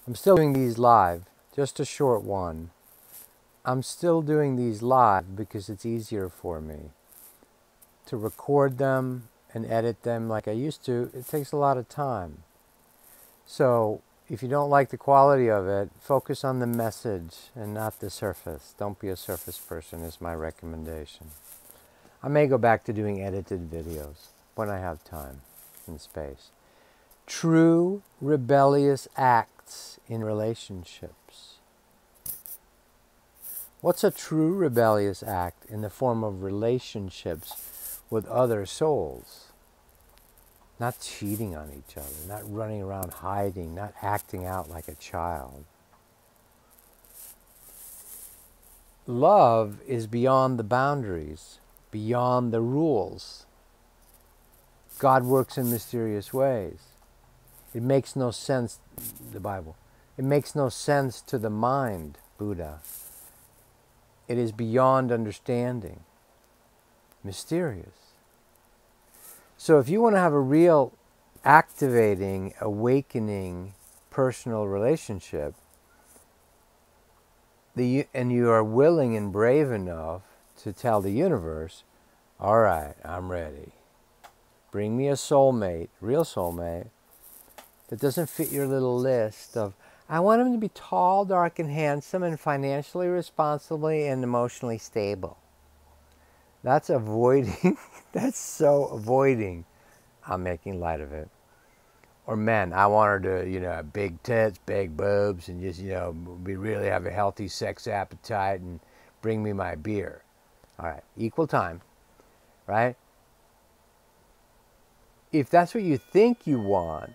I'm still doing these live, just a short one. I'm still doing these live because it's easier for me to record them and edit them like I used to. It takes a lot of time. So if you don't like the quality of it, focus on the message and not the surface. Don't be a surface person is my recommendation. I may go back to doing edited videos when I have time and space. True rebellious acts in relationships. What's a true rebellious act in the form of relationships with other souls? Not cheating on each other, not running around hiding, not acting out like a child. Love is beyond the boundaries, beyond the rules. God works in mysterious ways. It makes no sense, the Bible. It makes no sense to the mind, Buddha. It is beyond understanding. Mysterious. So if you want to have a real activating, awakening personal relationship, and you are willing and brave enough to tell the universe, all right, I'm ready. Bring me a soulmate, real soulmate, that doesn't fit your little list of, I want him to be tall, dark, and handsome, and financially responsibly and emotionally stable. That's avoiding, that's so avoiding. I'm making light of it. Or men, I want her to, have big tits, big boobs, and just, be really have a healthy sex appetite and bring me my beer. All right, equal time, right? If that's what you think you want,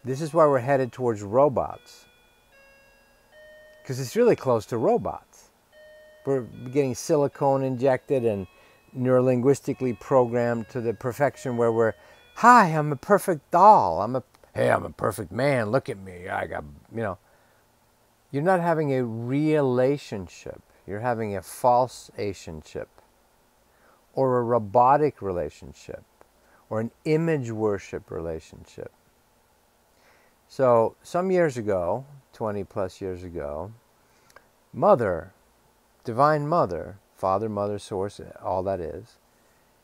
this is why we're headed towards robots. Because it's really close to robots. We're getting silicone injected and neurolinguistically programmed to the perfection where we're, hi, I'm a perfect doll. I'm a perfect man. Look at me. I got, You're not having a relationship. You're having a false relationship, or a robotic relationship, or an image worship relationship. So some years ago, 20 plus years ago, Mother, Divine Mother, Father, Mother, Source, all that is,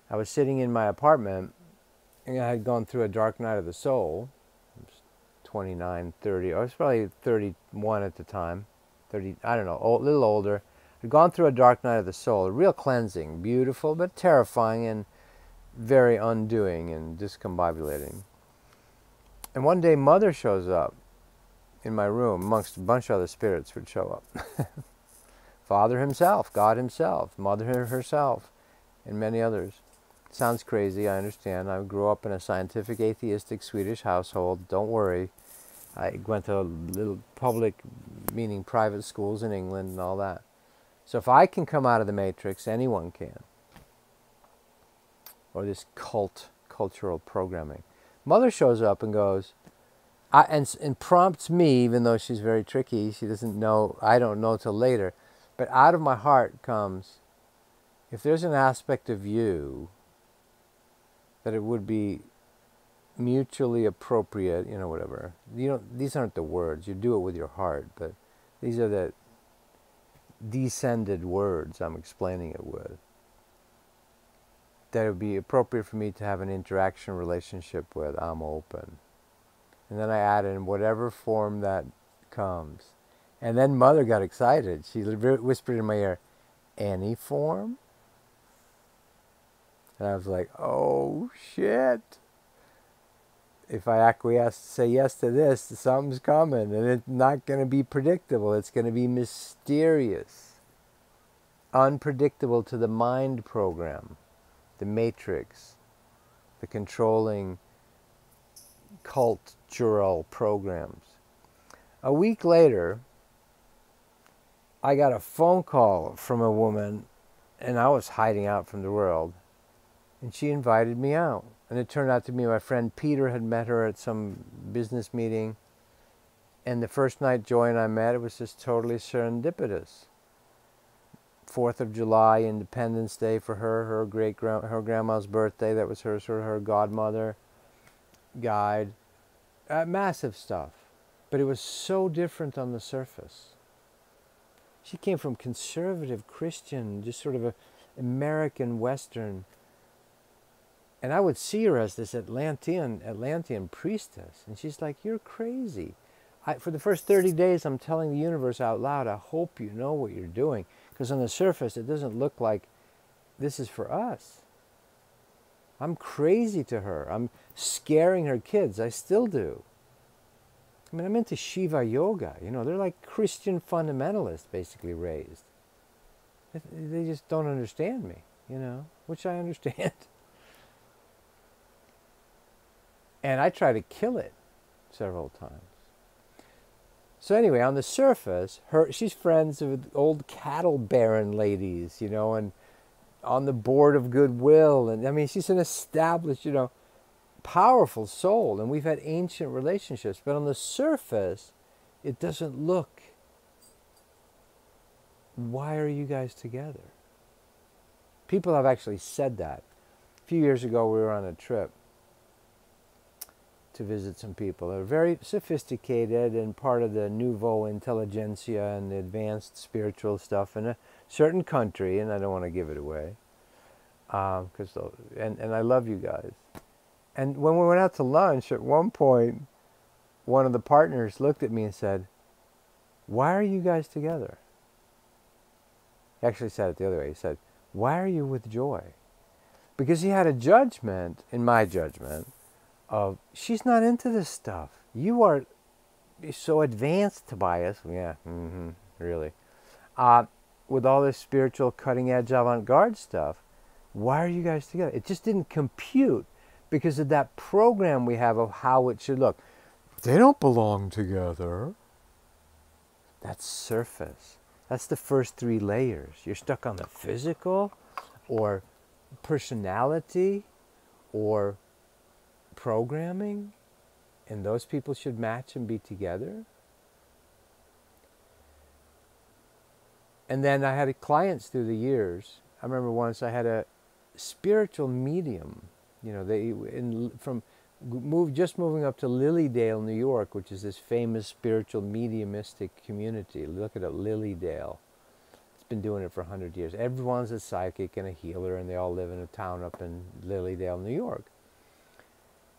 I was sitting in my apartment, and I had gone through a dark night of the soul. I was 29, 30, I was probably 31 at the time, 30, I don't know, a little older. I'd gone through a dark night of the soul, a real cleansing, beautiful but terrifying and very undoing and discombobulating. And one day Mother shows up in my room, amongst a bunch of other spirits would show up. Father himself, God himself, Mother herself, and many others. Sounds crazy, I understand. I grew up in a scientific, atheistic Swedish household. Don't worry. I went to little public, meaning private schools in England and all that. So if I can come out of the matrix, anyone can. Or this cultural programming. Mother shows up and goes, and prompts me, even though she's very tricky, she doesn't know, I don't know till later, but out of my heart comes, if there's an aspect of you that it would be mutually appropriate, whatever. These aren't the words. You do it with your heart, but these are the descended words I'm explaining it with. That it would be appropriate for me to have an interaction relationship with. I'm open. And then I add in whatever form that comes. And then Mother got excited. She whispered in my ear, any form? And I was like, oh shit. If I acquiesce, say yes to this, something's coming. And it's not going to be predictable. It's going to be mysterious. Unpredictable to the mind program, the matrix, the controlling cultural programs. A week later, I got a phone call from a woman, and I was hiding out from the world, and she invited me out. And it turned out to be my friend Peter had met her at some business meeting, and the first night Joy and I met, it was just totally serendipitous. 4th of July, Independence Day for her, her grandma's birthday, that was her sort of her godmother, guide, massive stuff. But it was so different on the surface. She came from conservative Christian, just sort of a American Western. And I would see her as this Atlantean priestess. And she's like, you're crazy. For the first 30 days, I'm telling the universe out loud, I hope you know what you're doing. Because on the surface, it doesn't look like this is for us. I'm crazy to her. I'm scaring her kids. I still do. I mean, I'm into Shiva yoga. You know, they're like Christian fundamentalists, basically raised. They just don't understand me, you know, which I understand. And I try to kill it several times. So anyway, on the surface, she's friends with old cattle baron ladies, you know, and on the board of Goodwill. And I mean, she's an established, you know, powerful soul. And we've had ancient relationships. But on the surface, it doesn't look. Why are you guys together? People have actually said that. A few years ago, we were on a trip to visit some people that are very sophisticated and part of the nouveau intelligentsia and the advanced spiritual stuff in a certain country, and I don't want to give it away, and I love you guys. And when we went out to lunch, at one point, one of the partners looked at me and said, "Why are you guys together?" He actually said it the other way. He said, "Why are you with Joy?" Because he had a judgment, in my judgment, of, she's not into this stuff. You are so advanced, Tobias. Yeah, really. With all this spiritual cutting-edge avant-garde stuff, why are you guys together? It just didn't compute because of that program we have of how it should look. They don't belong together. That's surface. That's the first 3 layers. You're stuck on the physical or personality or programming, and those people should match and be together. And then I had clients through the years. I remember once I had a spiritual medium. You know, just moving up to Lilydale, New York, which is this famous spiritual mediumistic community. Look at it, Lilydale. It's been doing it for 100 years. Everyone's a psychic and a healer, and they all live in a town up in Lilydale, New York.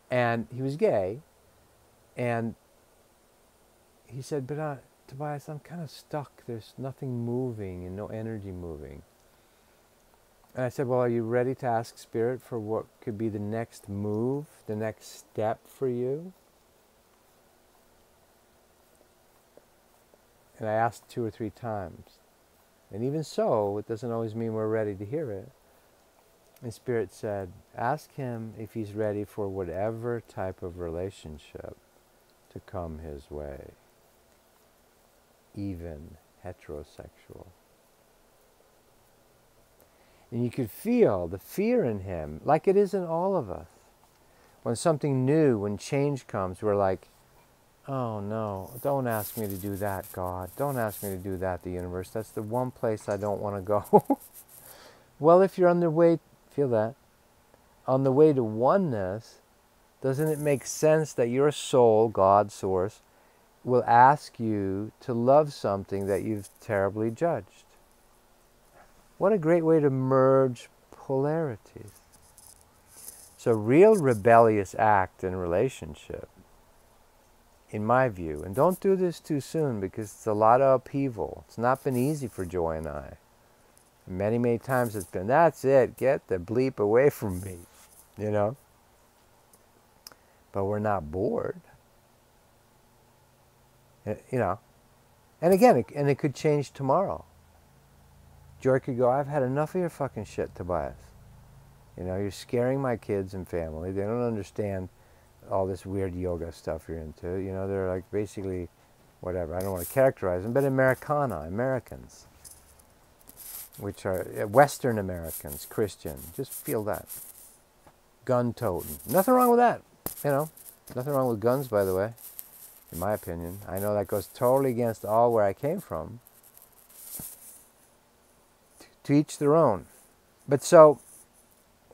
And he was gay, and he said, but Tobias, I'm kind of stuck. There's nothing moving and no energy moving. And I said, well, are you ready to ask Spirit for what could be the next move, the next step for you? And I asked 2 or 3 times. And even so, it doesn't always mean we're ready to hear it. And Spirit said, ask him if he's ready for whatever type of relationship to come his way. Even heterosexual. And you could feel the fear in him, like it is in all of us. When something new, when change comes, we're like, oh no, don't ask me to do that, God. Don't ask me to do that, the universe. That's the one place I don't want to go. Well, if you're on the way, feel that, on the way to oneness, doesn't it make sense that your soul, God, source, will ask you to love something that you've terribly judged? What a great way to merge polarities. So real rebellious act in relationship, in my view, and don't do this too soon because it's a lot of upheaval. It's not been easy for Joy and I. Many, many times it's been, that's it, get the bleep away from me, you know. But we're not bored. You know. And again, it could change tomorrow. Joy could go, I've had enough of your fucking shit, Tobias. You know, you're scaring my kids and family. They don't understand all this weird yoga stuff you're into. You know, they're like basically, whatever, I don't want to characterize them, but Americans. Which are Western Americans, Christian. Just feel that. Gun-toting. Nothing wrong with that. You know, nothing wrong with guns, by the way, in my opinion. I know that goes totally against all where I came from. To each their own. But so,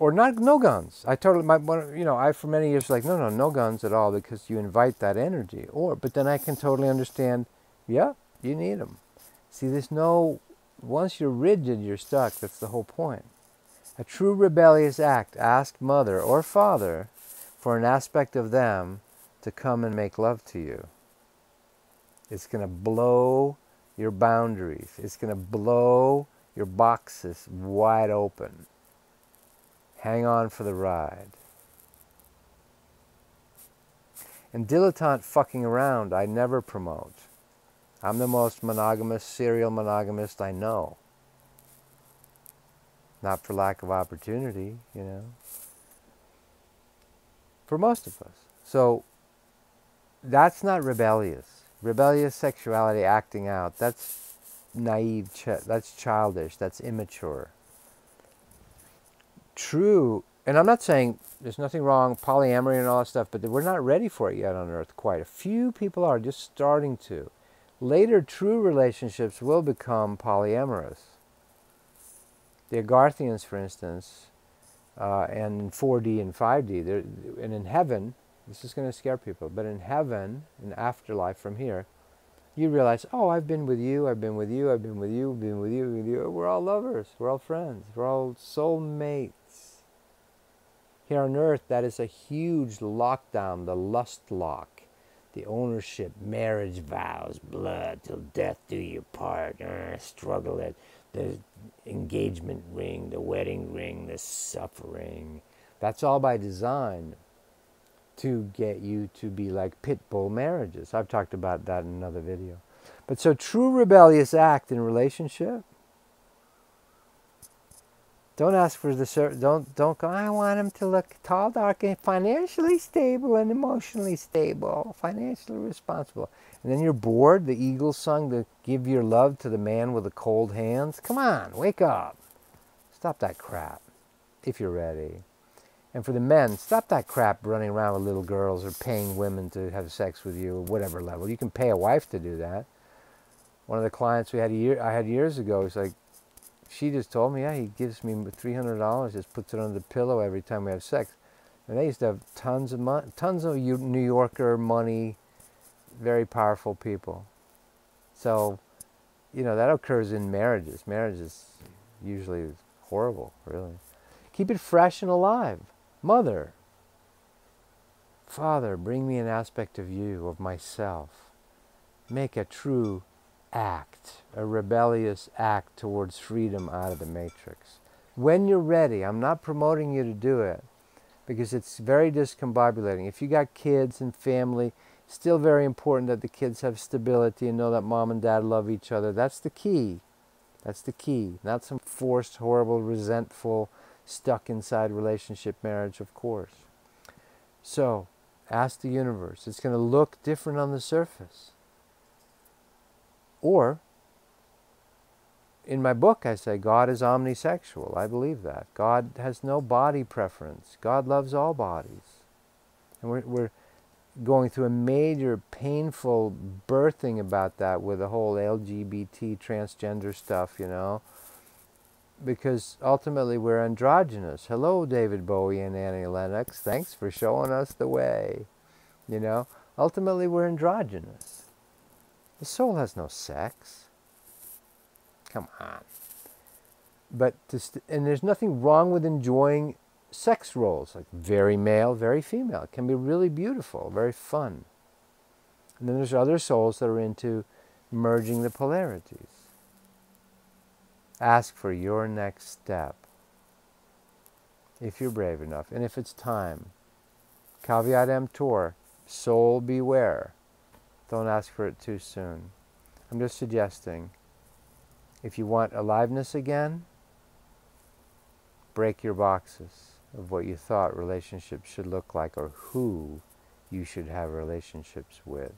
Or not, no guns. I totally, I for many years like, no guns at all, because you invite that energy. But then I can totally understand, yeah, you need them. See, once you're rigid, you're stuck. That's the whole point. A true rebellious act, ask mother or father for an aspect of them to come and make love to you. It's going to blow your boundaries. It's going to blow your boxes wide open. Hang on for the ride. And dilettante fucking around, I never promote. I'm the most monogamous, serial monogamist I know. Not for lack of opportunity, for most of us. So that's not rebellious. Rebellious sexuality, acting out, that's naive, that's childish, that's immature. True, and I'm not saying there's nothing wrong, polyamory and all that stuff, but we're not ready for it yet on Earth quite. A few people are just starting to. Later, true relationships will become polyamorous. The Agarthians, for instance, and in 4D and 5D, and in heaven, this is going to scare people, but in heaven, in afterlife from here, you realize, oh, I've been with you, I've been with you, I've been with you, I've been with you, with you. We're all lovers, we're all friends, we're all soulmates. Here on Earth, that is a huge lockdown, the lust lock, the ownership, marriage vows, blood till death do you part, struggle at the engagement ring, the wedding ring, the suffering. That's all by design to get you to be like pit bull marriages. I've talked about that in another video. But so true rebellious act in relationship, don't ask for don't go, I want him to look tall, dark, and financially stable and emotionally stable, financially responsible. And then you're bored, the Eagles sung to give your love to the man with the cold hands. Come on, wake up. Stop that crap, if you're ready. And for the men, stop that crap running around with little girls or paying women to have sex with you, whatever level. You can pay a wife to do that. One of the clients I had years ago, was like, she just told me, yeah, he gives me $300, just puts it under the pillow every time we have sex. And they used to have tons of New Yorker money, very powerful people. So, that occurs in marriages. Marriage is usually horrible, really. Keep it fresh and alive. Mother, Father, bring me an aspect of you, of myself. Make a true act, a rebellious act towards freedom out of the matrix. When you're ready, I'm not promoting you to do it because it's very discombobulating. If you got kids and family, still very important that the kids have stability and know that mom and dad love each other. That's the key. That's the key. Not some forced, horrible, resentful, stuck inside relationship marriage, of course. So, ask the universe. It's going to look different on the surface. Or, in my book I say God is omnisexual. I believe that. God has no body preference. God loves all bodies. And we're going through a major painful birthing about that with the whole LGBT transgender stuff, because ultimately we're androgynous. Hello, David Bowie and Annie Lennox. Thanks for showing us the way. Ultimately we're androgynous. The soul has no sex. Come on. But and there's nothing wrong with enjoying sex roles, like very male, very female. It can be really beautiful, very fun. And then there's other souls that are into merging the polarities. Ask for your next step, if you're brave enough, and if it's time. Caveat emptor, soul beware. Don't ask for it too soon. I'm just suggesting, if you want aliveness again, break your boxes of what you thought relationships should look like or who you should have relationships with.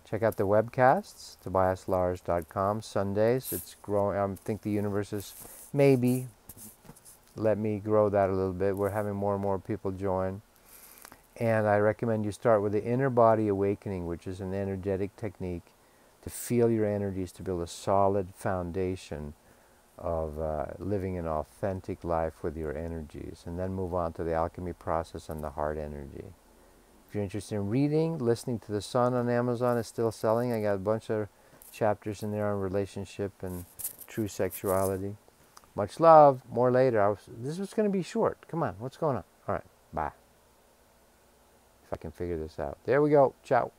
Check out the webcasts, tobiaslars.com, Sundays. It's growing. I think the universe is maybe let me grow that a little bit. We're having more and more people join. And I recommend you start with the inner body awakening, which is an energetic technique to feel your energies, to build a solid foundation living an authentic life with your energies, and then move on to the alchemy process and the heart energy. If you're interested in reading, Listening to the Sun on Amazon is still selling. I got a bunch of chapters in there on relationship and true sexuality. Much love. More later. This was going to be short. Come on. What's going on? All right. Bye. If I can figure this out. There we go. Ciao.